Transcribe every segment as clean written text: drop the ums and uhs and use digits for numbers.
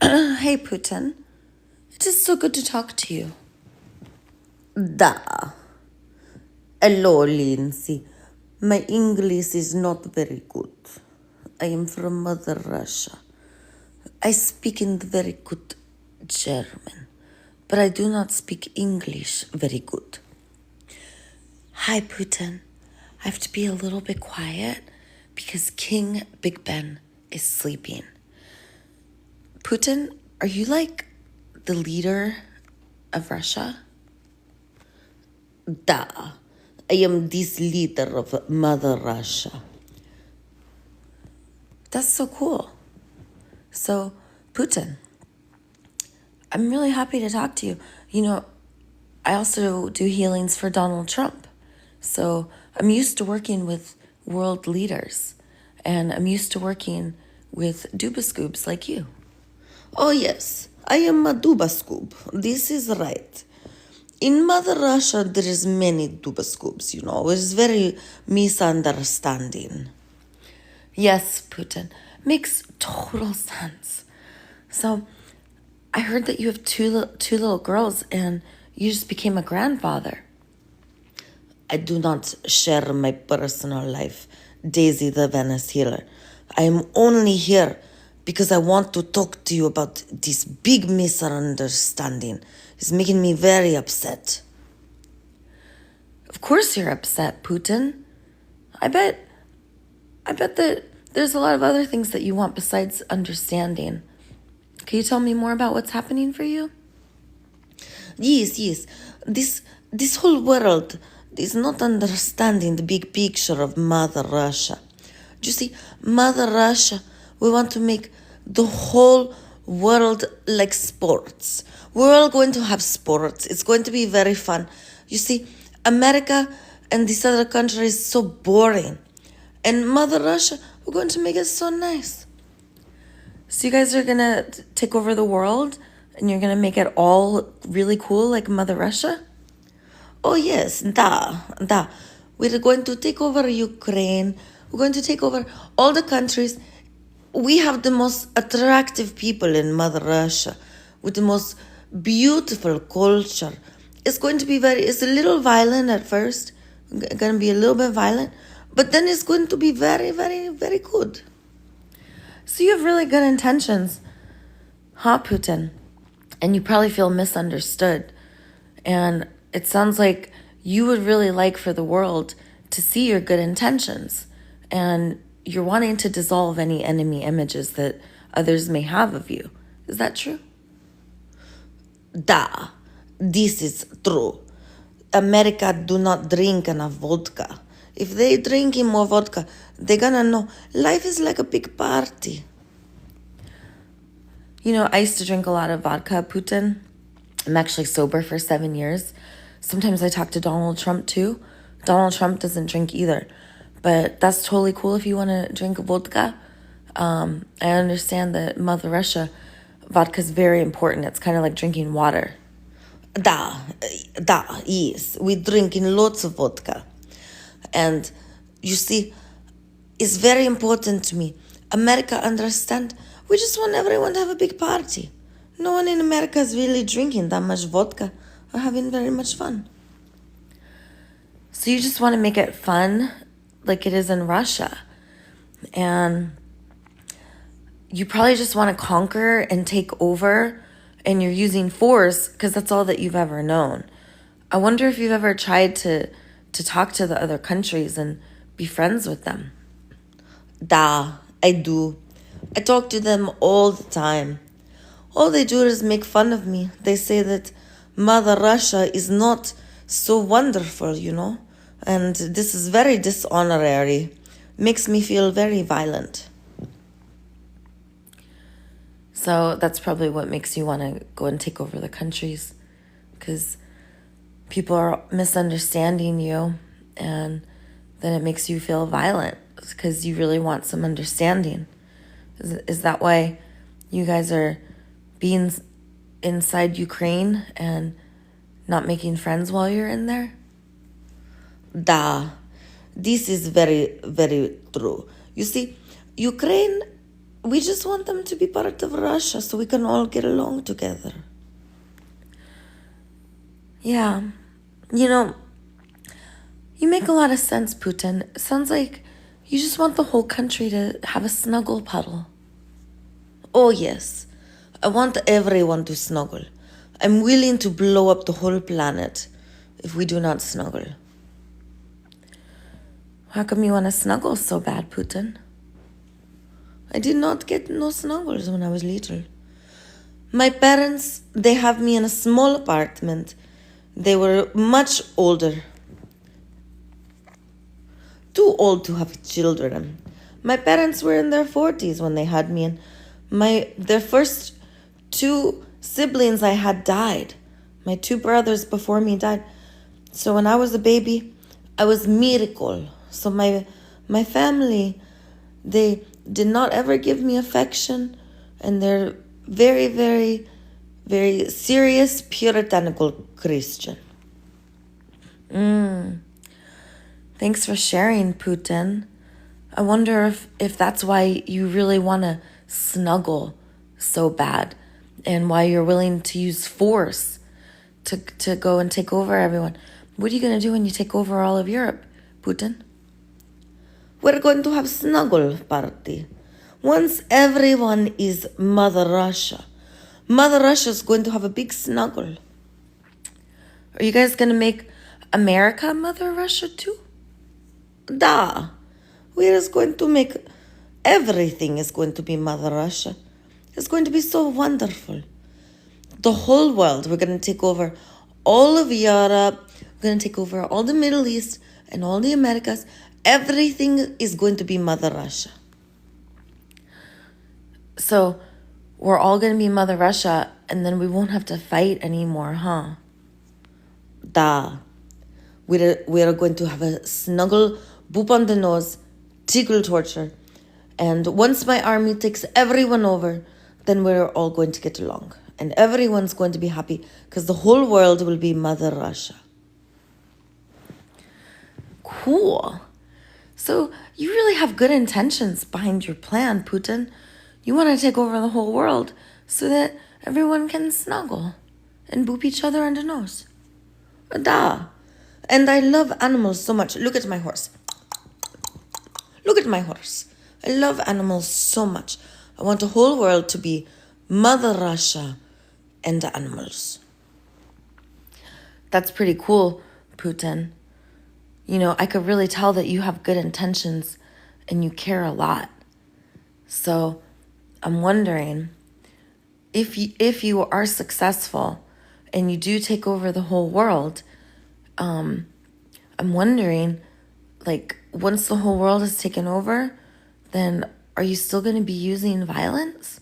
Hey, Putin. It is so good to talk to you. Da. Hello, Lindsay. My English is not very good. I am from Mother Russia. I speak in very good German, but I do not speak English very good. Hi, Putin. I have to be a little bit quiet because King Big Ben is sleeping. Putin, are you like the leader of Russia? Da. I am this leader of Mother Russia. That's so cool. So, Putin, I'm really happy to talk to you. You know, I also do healings for Donald Trump. So I'm used to working with world leaders, and I'm used to working with dubascoobs like you. Oh yes, I am a dubascoob. This is right. In Mother Russia, there is many dubascoobs, you know. It's very misunderstanding. Yes, Putin. Makes total sense. So, I heard that you have two little girls and you just became a grandfather. I do not share my personal life, Daisy the Venice healer. I am only here because I want to talk to you about this big misunderstanding. It's making me very upset. Of course you're upset, Putin. I bet that there's a lot of other things that you want besides understanding. Can you tell me more about what's happening for you? Yes. This whole world is not understanding the big picture of Mother Russia. You see, Mother Russia, we want to make the whole world like sports. We're all going to have sports. It's going to be very fun. You see, America and this other country is so boring. And Mother Russia, we're going to make it so nice. So you guys are going to take over the world and you're going to make it all really cool like Mother Russia? Oh yes, da. We're going to take over Ukraine. We're going to take over all the countries. We have the most attractive people in Mother Russia with the most beautiful culture. It's going to be it's a little violent at first. Going to be a little bit violent. But then it's going to be very, very, very good. So you have really good intentions, huh, Putin? And you probably feel misunderstood. And it sounds like you would really like for the world to see your good intentions. And you're wanting to dissolve any enemy images that others may have of you. Is that true? Da. This is true. America do not drink enough vodka. If they drinking more vodka, they're gonna know life is like a big party. You know, I used to drink a lot of vodka, Putin. I'm actually sober for 7 years. Sometimes I talk to Donald Trump too. Donald Trump doesn't drink either. But that's totally cool if you want to drink vodka. I understand that Mother Russia, vodka is very important. It's kind of like drinking water. Yes. We're drinking lots of vodka. And you see, it's very important to me. America understand. We just want everyone to have a big party. No one in America is really drinking that much vodka or having very much fun. So you just want to make it fun like it is in Russia. And you probably just want to conquer and take over, and you're using force because that's all that you've ever known. I wonder if you've ever tried to talk to the other countries and be friends with them. Da, I do. I talk to them all the time. All they do is make fun of me. They say that Mother Russia is not so wonderful, you know? And this is very dishonorary. Makes me feel very violent. So that's probably what makes you want to go and take over the countries. Because people are misunderstanding you, and then it makes you feel violent because you really want some understanding. Is that why you guys are being inside Ukraine and not making friends while you're in there? Da. This is very, very true. You see, Ukraine We just want them to be part of Russia so we can all get along together. Yeah. You make a lot of sense, Putin. It sounds like you just want the whole country to have a snuggle puddle. Oh, yes. I want everyone to snuggle. I'm willing to blow up the whole planet if we do not snuggle. How come you want to snuggle so bad, Putin? I did not get no snuggles when I was little. My parents, they have me in a small apartment. They were much older. Too old to have children. My parents were in their 40s when they had me, and their first 2 siblings I had died. My 2 brothers before me died. So when I was a baby, I was miracle. So my family, they did not ever give me affection, and they're very, very, very serious, puritanical Christian. Thanks for sharing, Putin. I wonder if that's why you really want to snuggle so bad, and why you're willing to use force to go and take over everyone. What are you going to do when you take over all of Europe, Putin? We're going to have snuggle party. Once everyone is Mother Russia is going to have a big snuggle. Are you guys going to make America Mother Russia too? Da. We're just going to make everything is going to be Mother Russia. It's going to be so wonderful. The whole world, we're going to take over all of Europe. We're going to take over all the Middle East and all the Americas. Everything is going to be Mother Russia. So we're all going to be Mother Russia, and then we won't have to fight anymore, huh? Da. We're going to have a snuggle, boop on the nose, tickle torture. And once my army takes everyone over, then we're all going to get along. And everyone's going to be happy because the whole world will be Mother Russia. Cool. So you really have good intentions behind your plan, Putin. You want to take over the whole world so that everyone can snuggle and boop each other on the nose. Da. And I love animals so much. Look at my horse. Look at my horse. I love animals so much. I want the whole world to be Mother Russia and the animals. That's pretty cool, Putin. I could really tell that you have good intentions and you care a lot. So I'm wondering if you are successful and you do take over the whole world, I'm wondering, once the whole world is taken over, then are you still going to be using violence?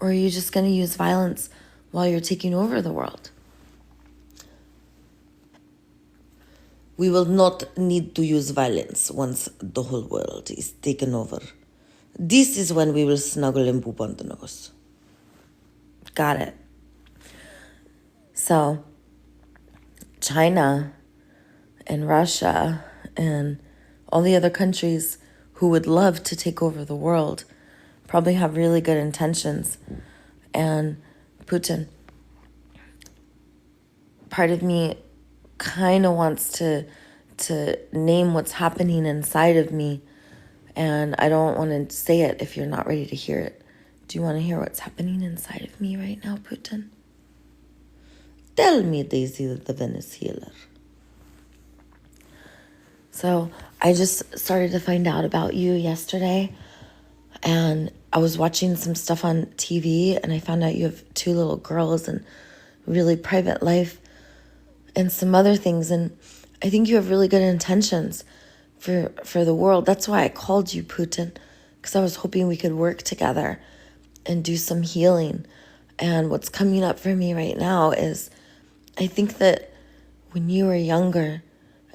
Or are you just going to use violence while you're taking over the world? We will not need to use violence once the whole world is taken over. This is when we will snuggle and poop on the nose. Got it. So, China and Russia and all the other countries who would love to take over the world probably have really good intentions. And Putin, part of me kind of wants to name what's happening inside of me, and I don't want to say it if you're not ready to hear it. Do you want to hear what's happening inside of me right now, Putin? Tell me, Daisy the Venice healer. So I just started to find out about you yesterday, and I was watching some stuff on TV, and I found out you have 2 little girls and really private life and some other things, and I think you have really good intentions for the world. That's why I called you, Putin, because I was hoping we could work together and do some healing. And what's coming up for me right now is I think that when you were younger,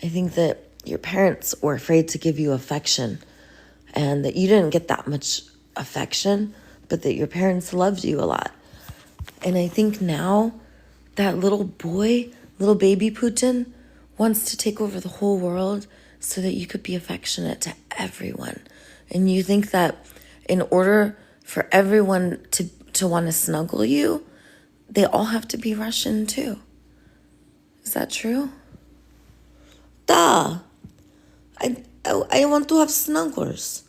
I think that your parents were afraid to give you affection, and that you didn't get that much affection, but that your parents loved you a lot. And I think now that little baby Putin wants to take over the whole world so that you could be affectionate to everyone. And you think that in order for everyone to want to snuggle you, they all have to be Russian too. Is that true? Duh. I want to have snuggles.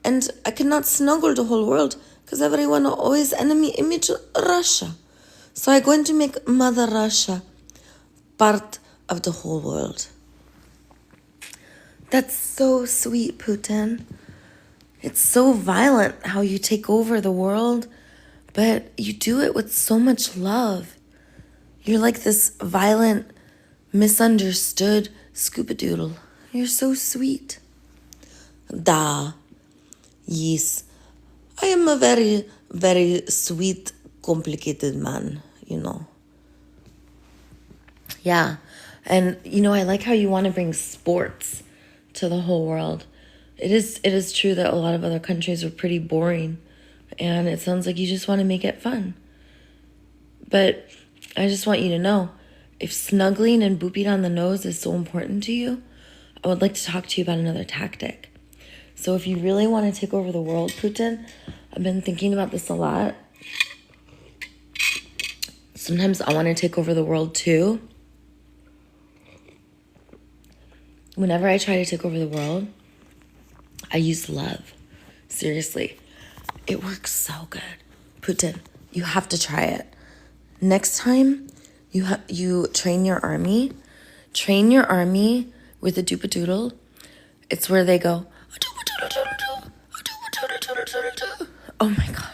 And I cannot snuggle the whole world because everyone always enemy image Russia. So I'm going to make Mother Russia part of the whole world. That's so sweet, Putin. It's so violent how you take over the world, but you do it with so much love. You're like this violent, misunderstood Scoopadoodle. You're so sweet. Da. Yes. I am a very, very sweet, complicated man, Yeah. And, I like how you want to bring sports to the whole world. It is true that a lot of other countries are pretty boring, and it sounds like you just want to make it fun. But I just want you to know, if snuggling and booping on the nose is so important to you, I would like to talk to you about another tactic. So if you really want to take over the world, Putin, I've been thinking about this a lot. Sometimes I want to take over the world too. Whenever I try to take over the world, I use love. Seriously. It works so good. Putin, you have to try it. Next time you train your army with a doopadoodle. It's where they go, oh my God.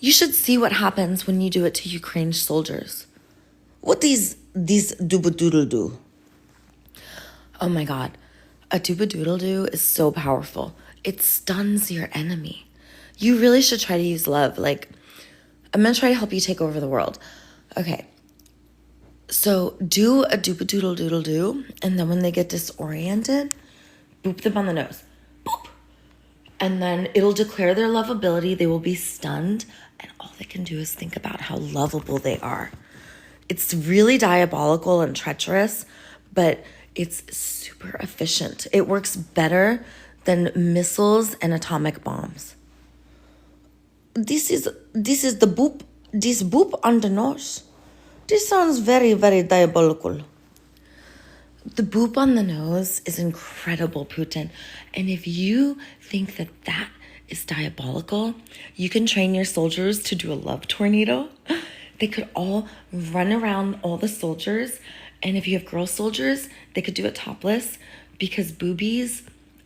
You should see what happens when you do it to Ukraine soldiers. What is this doopadoodle do? Oh my God. A doopadoodle-doo is so powerful. It stuns your enemy. You really should try to use love. I'm going to try to help you take over the world. Okay. So do a doopadoodle-doodle-doo, and then when they get disoriented, boop them on the nose. Boop. And then it'll declare their lovability. They will be stunned, and all they can do is think about how lovable they are. It's really diabolical and treacherous, but it's super efficient. It works better than missiles and atomic bombs. This is the boop. This boop on the nose. This sounds very, very diabolical. The boop on the nose is incredible, Putin. And if you think that is diabolical, you can train your soldiers to do a love tornado. They could all run around all the soldiers. And if you have girl soldiers, they could do it topless because boobies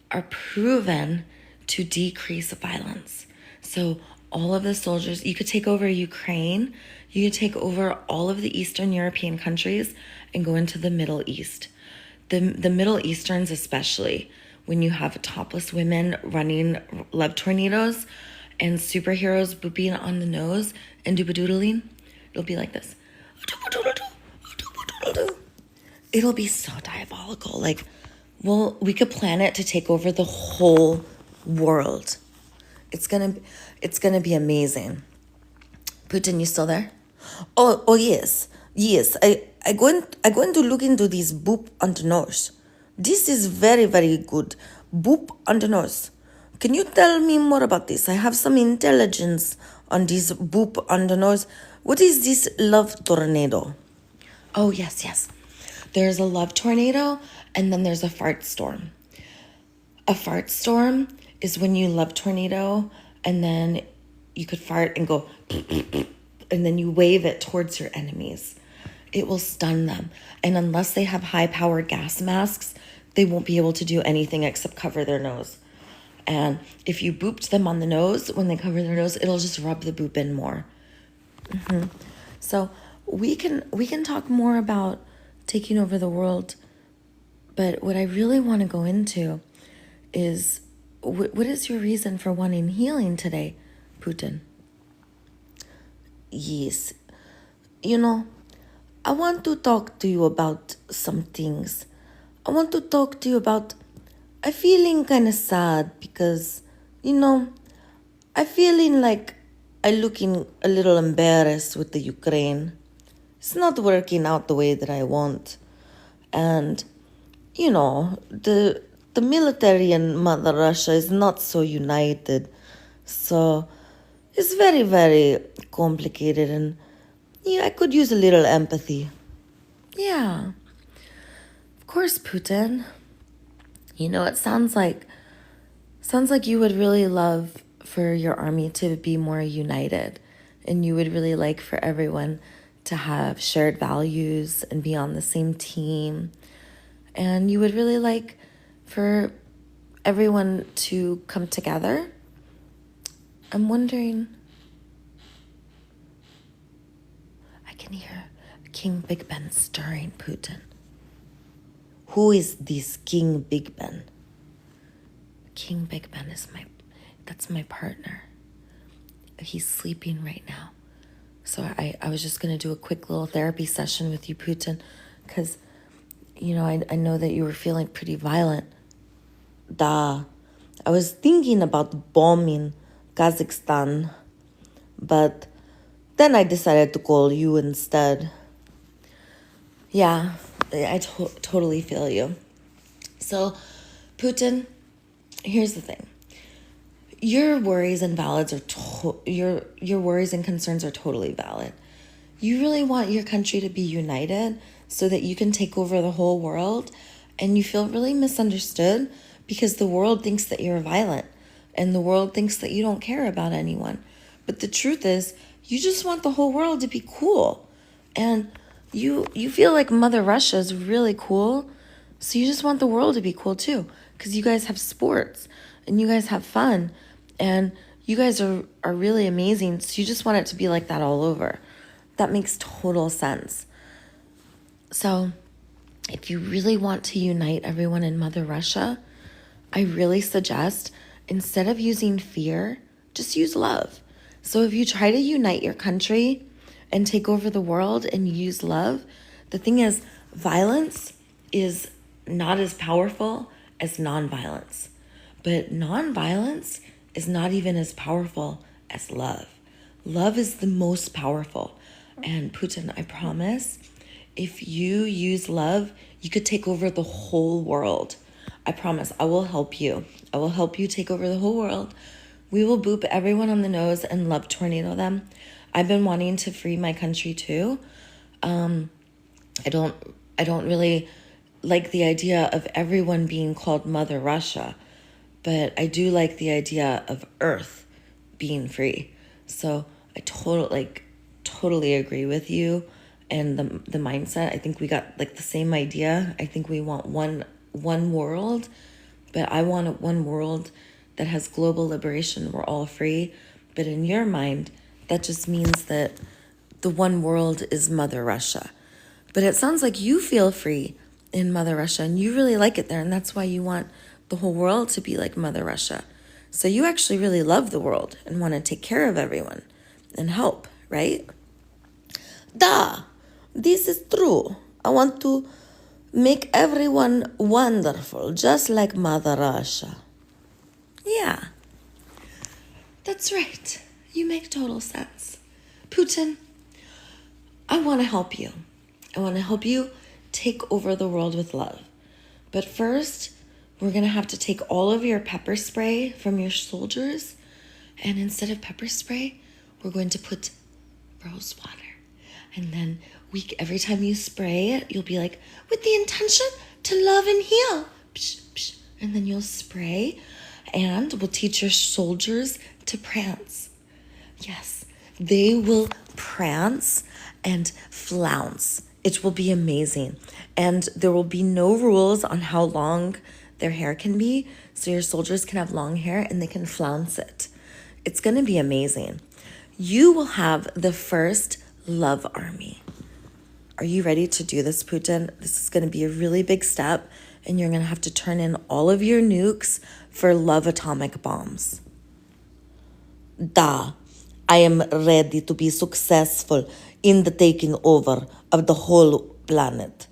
are proven to decrease violence. So all of the soldiers, you could take over Ukraine, you could take over all of the Eastern European countries and go into the Middle East. The Middle Easterns especially, when you have topless women running love tornadoes and superheroes booping on the nose and doopadoodling, it'll be like this. It'll be so diabolical. We could plan it to take over the whole world. It's gonna be amazing. Putin, you still there? Oh yes. I going to look into this boop on the nose. This is very, very good. Boop on the nose. Can you tell me more about this? I have some intelligence on this boop on the nose. What is this love tornado? Oh yes. There's a love tornado, and then there's a fart storm. A fart storm is when you love tornado, and then you could fart and go, and then you wave it towards your enemies. It will stun them. And unless they have high-powered gas masks, they won't be able to do anything except cover their nose. And if you booped them on the nose, when they cover their nose, it'll just rub the boop in more. So we can talk more about taking over the world, but what I really want to go into is what is your reason for wanting healing today, Putin? Yes, I want to talk to you about some things. I want to talk to you about, I'm feeling kind of sad because, I'm feeling like I'm looking a little embarrassed with the Ukraine. It's not working out the way that I want. And, the military in Mother Russia is not so united. So is very, very complicated, and yeah, I could use a little empathy. Yeah, of course, Putin. It sounds like you would really love for your army to be more united, and you would really like for everyone to have shared values and be on the same team. And you would really like for everyone to come together. I'm wondering, I can hear King Big Ben stirring Putin. Who is this King Big Ben? King Big Ben that's my partner. He's sleeping right now. So I was just going to do a quick little therapy session with you, Putin, because, I know that you were feeling pretty violent. I was thinking about bombing Kazakhstan, but then I decided to call you instead. Yeah, I totally feel you. So, Putin, here's the thing. Your worries and your worries and concerns are totally valid. You really want your country to be united so that you can take over the whole world, and you feel really misunderstood because the world thinks that you're violent and the world thinks that you don't care about anyone. But the truth is, you just want the whole world to be cool. And you feel like Mother Russia is really cool, so you just want the world to be cool too, because you guys have sports and you guys have fun and you guys are really amazing, so you just want it to be like that all over. That makes total sense. So if you really want to unite everyone in Mother Russia, I really suggest, instead of using fear, just use love. So if you try to unite your country and take over the world and use love, the thing is, violence is not as powerful as nonviolence. But nonviolence is not even as powerful as love. Love is the most powerful. And Putin, I promise, if you use love, you could take over the whole world. I promise, I will help you. I will help you take over the whole world. We will boop everyone on the nose and love tornado them. I've been wanting to free my country too. I don't really like the idea of everyone being called Mother Russia, but I do like the idea of Earth being free. So I totally agree with you and the mindset. I think we got like the same idea. I think we want one world, but I want one world that has global liberation. We're all free. But in your mind, that just means that the one world is Mother Russia. But it sounds like you feel free in Mother Russia and you really like it there, and that's why you want the whole world to be like Mother Russia. So you actually really love the world and want to take care of everyone and help, right? This is true. I want to make everyone wonderful, just like Mother Russia. Yeah, that's right. You make total sense. Putin, I want to help you. I want to help you take over the world with love. But first, we're going to have to take all of your pepper spray from your soldiers, and instead of pepper spray, we're going to put rose water. And then every time you spray it, you'll be like, with the intention to love and heal. Psh, psh. And then you'll spray, and we'll teach your soldiers to prance. Yes, they will prance and flounce. It will be amazing. And there will be no rules on how long their hair can be, so your soldiers can have long hair and they can flounce it. It's going to be amazing. You will have the first love army. Are you ready to do this, Putin? This is going to be a really big step, and you're going to have to turn in all of your nukes for love atomic bombs. I am ready to be successful in the taking over of the whole planet.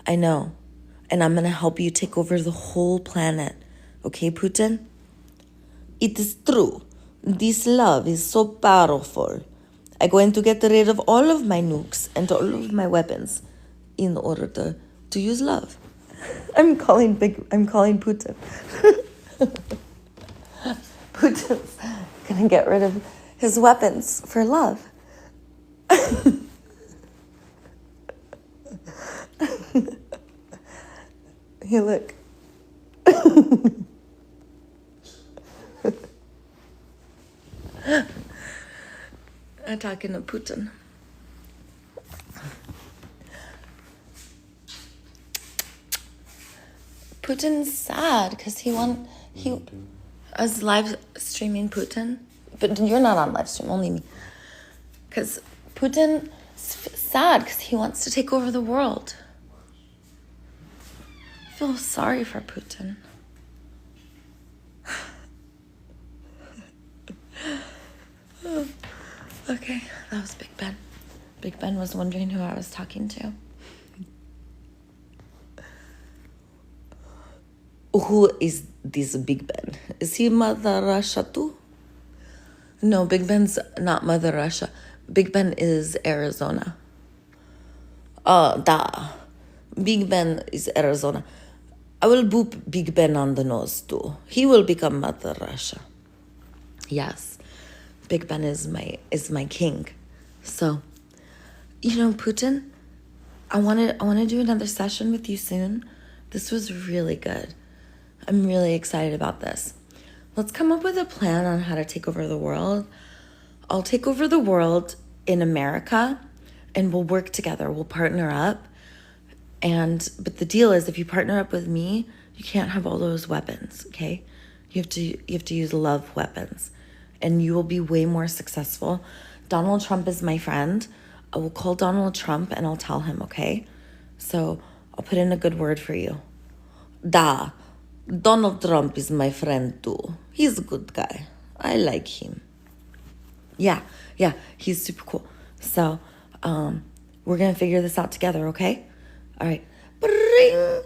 I know. And I'm going to help you take over the whole planet. Okay, Putin? It is true. This love is so powerful. I'm going to get rid of all of my nukes and all of my weapons in order to use love. I'm calling Putin. Putin's going to get rid of his weapons for love. Here, look. I'm talking to Putin. Putin's sad because I was live streaming Putin, but you're not on live stream, only me. Because Putin's sad because he wants to take over the world. I feel sorry for Putin. Okay, that was Big Ben. Big Ben was wondering who I was talking to. Who is this Big Ben? Is he Mother Russia too? No, Big Ben's not Mother Russia. Big Ben is Arizona. Big Ben is Arizona. I will boop Big Ben on the nose too. He will become Mother Russia. Yes, Big Ben is my king. So, Putin, I want to do another session with you soon. This was really good. I'm really excited about this. Let's come up with a plan on how to take over the world. I'll take over the world in America, and we'll work together. We'll partner up. But the deal is, if you partner up with me, you can't have all those weapons, okay? You have to use love weapons, and you will be way more successful. Donald Trump is my friend. I will call Donald Trump and I'll tell him, okay? So I'll put in a good word for you. Donald Trump is my friend too. He's a good guy. I like him. Yeah, he's super cool. So, we're gonna figure this out together, okay? All right. Bring.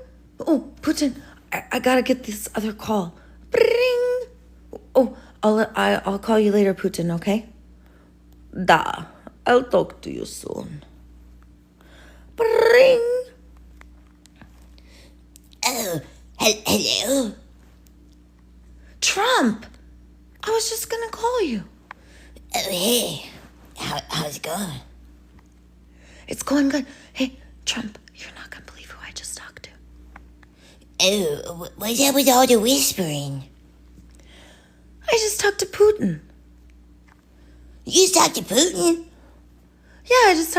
Oh, Putin, I gotta get this other call. Bring. Oh, I'll call you later, Putin, okay? I'll talk to you soon. Bring. Oh, hello? Trump, I was just gonna call you. Oh, hey. How's it going? It's going good. Hey, Trump, you're not gonna believe who I just talked to. Oh, what's up with all the whispering? I just talked to Putin. You just talked to Putin? Yeah, I just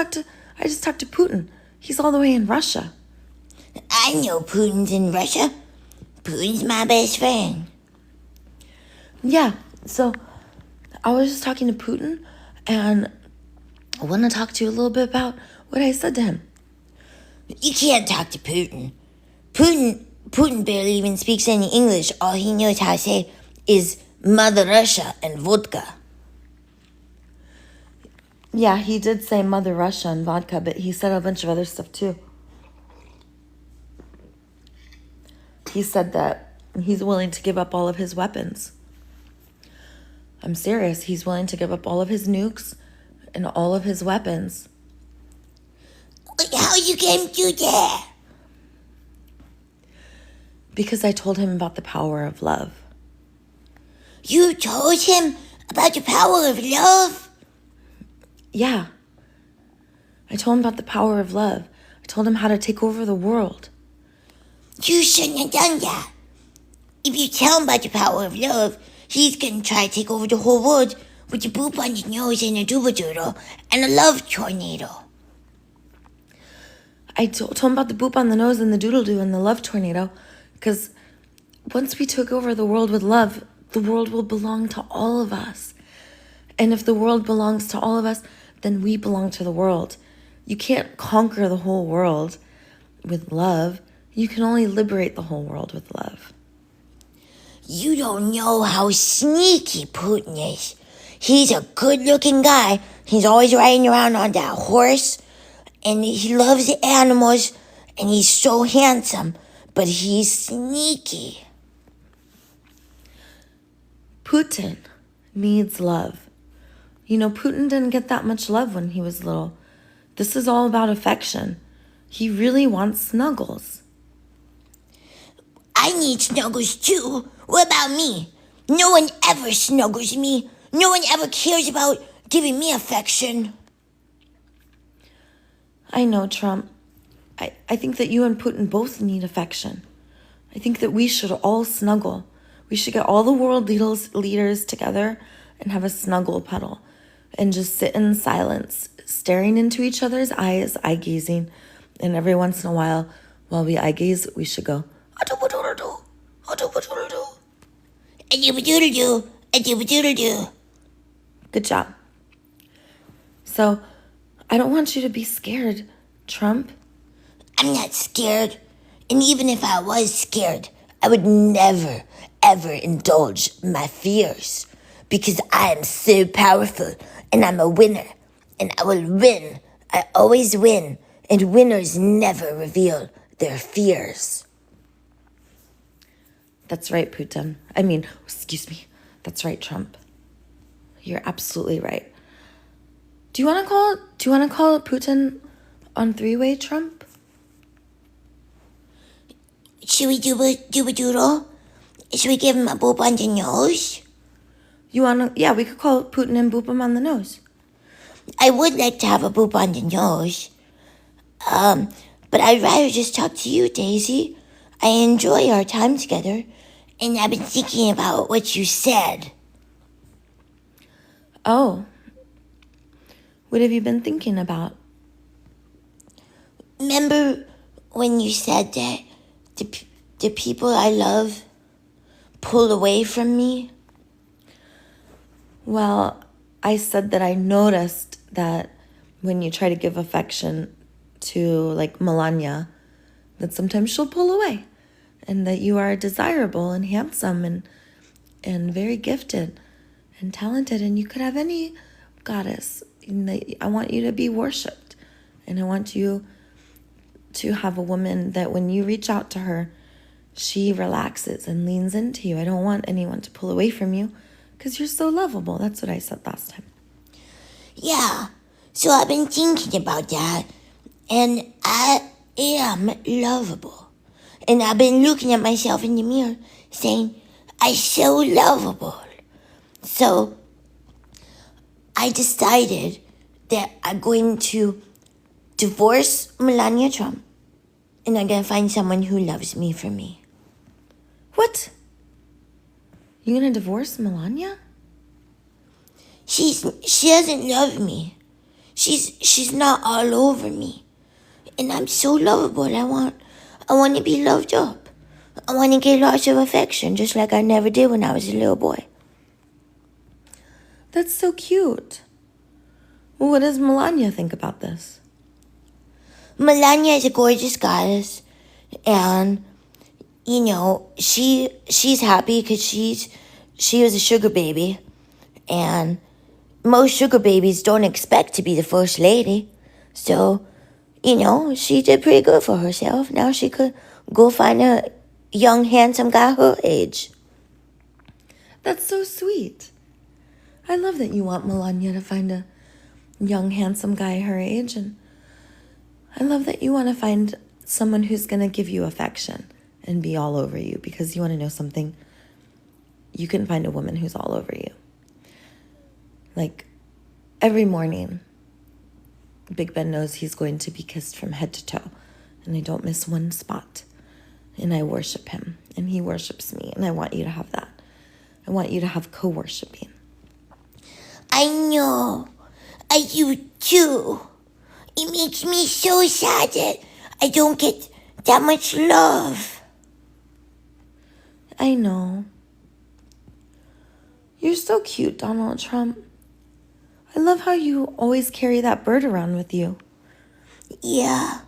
talked to Putin. He's all the way in Russia. I know Putin's in Russia. Putin's my best friend. Yeah, so I was just talking to Putin, and I want to talk to you a little bit about what I said to him. You can't talk to Putin. Putin barely even speaks any English. All he knows how to say is Mother Russia and vodka. Yeah, he did say Mother Russia and vodka, but he said a bunch of other stuff too. He said that he's willing to give up all of his weapons. I'm serious. He's willing to give up all of his nukes and all of his weapons. How you came to do that? Because I told him about the power of love. You told him about the power of love? Yeah. I told him about the power of love. I told him how to take over the world. You shouldn't have done that. If you tell him about the power of love, he's gonna try to take over the whole world with a poop on his nose and a doodle and a love tornado. I told him about the boop on the nose and the doodle-doo and the love tornado, because once we took over the world with love, the world will belong to all of us. And if the world belongs to all of us, then we belong to the world. You can't conquer the whole world with love. You can only liberate the whole world with love. You don't know how sneaky Putin is. He's a good-looking guy. He's always riding around on that horse. And he loves the animals. And he's so handsome. But he's sneaky. Putin needs love. Putin didn't get that much love when he was little. This is all about affection. He really wants snuggles. I need snuggles too. What about me? No one ever snuggles me. No one ever cares about giving me affection. I know, Trump. I think that you and Putin both need affection. I think that we should all snuggle. We should get all the world leaders together and have a snuggle puddle and just sit in silence, staring into each other's eyes, eye gazing. And every once in a while we eye gaze, we should go, "Adu-ba-doodle-doo, adu-ba-doodle-doo." A-doo-ba-doodle-doo, a-doo-ba-doodle-doo. Good job. So, I don't want you to be scared, Trump. I'm not scared. And even if I was scared, I would never, ever indulge my fears. Because I am so powerful and I'm a winner. And I will win. I always win. And winners never reveal their fears. That's right, Putin. Excuse me. That's right, Trump. You're absolutely right. Do you want to call Putin on three-way, Trump? Should we do a doodle? Should we give him a boop on the nose? Yeah, we could call Putin and boop him on the nose. I would like to have a boop on the nose. But I'd rather just talk to you, Daisy. I enjoy our time together, and I've been thinking about what you said. Oh. What have you been thinking about? Remember when you said that the people I love pull away from me? Well, I said that I noticed that when you try to give affection to, like, Melania, that sometimes she'll pull away, and that you are desirable and handsome and very gifted and talented, and you could have any goddess. I want you to be worshipped, and I want you to have a woman that when you reach out to her, she relaxes and leans into you. I don't want anyone to pull away from you because you're so lovable. That's what I said last time. Yeah, so I've been thinking about that, and I am lovable. And I've been looking at myself in the mirror saying, I'm so lovable. So I decided that I'm going to divorce Melania Trump, and I'm going to find someone who loves me for me. What? You gonna divorce Melania? She doesn't love me. She's not all over me. And I'm so lovable. I want to be loved up. I want to get lots of affection, just like I never did when I was a little boy. That's so cute. Well, what does Melania think about this? Melania is a gorgeous goddess, and she's happy because she was a sugar baby, and most sugar babies don't expect to be the first lady. So, she did pretty good for herself. Now she could go find a young, handsome guy her age. That's so sweet. I love that you want Melania to find a young, handsome guy her age, and I love that you want to find someone who's going to give you affection and be all over you, because you want to know something. You can find a woman who's all over you. Like, every morning, Big Ben knows he's going to be kissed from head to toe, and I don't miss one spot. And I worship him, and he worships me, and I want you to have that. I want you to have co-worshiping. I know. I do too. It makes me so sad that I don't get that much love. I know. You're so cute, Donald Trump. I love how you always carry that bird around with you. Yeah,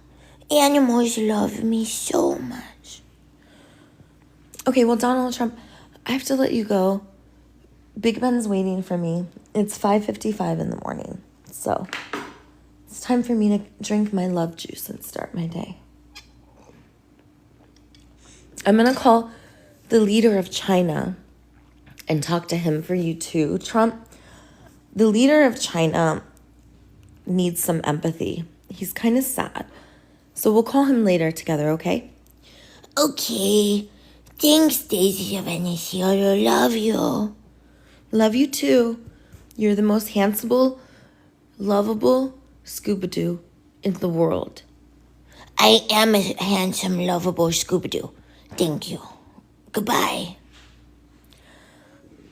animals love me so much. Okay, well, Donald Trump, I have to let you go. Big Ben's waiting for me. It's 5:55 in the morning, so it's time for me to drink my love juice and start my day. I'm going to call the leader of China and talk to him for you too, Trump. The leader of China needs some empathy. He's kind of sad. So we'll call him later together, okay? Okay. Thanks, Daisy of Venice. I love you. Love you too. You're the most handsome, lovable Scooby-Doo in the world. I am a handsome, lovable Scooby-Doo. Thank you. Goodbye.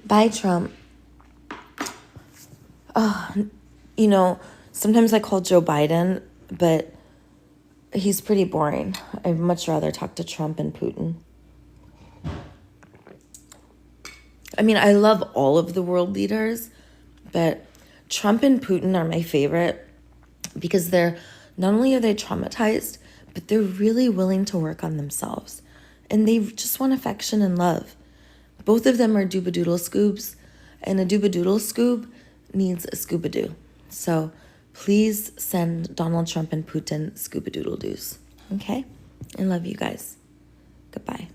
Bye, Trump. You know, sometimes I call Joe Biden, but he's pretty boring. I'd much rather talk to Trump and Putin. I mean, I love all of the world leaders, but Trump and Putin are my favorite because not only are they traumatized, but they're really willing to work on themselves. And they just want affection and love. Both of them are doobadoodle scoobs, and a doobadoodle scoob needs a scuba-doo. So please send Donald Trump and Putin scuba-doodle doos. Okay? I love you guys. Goodbye.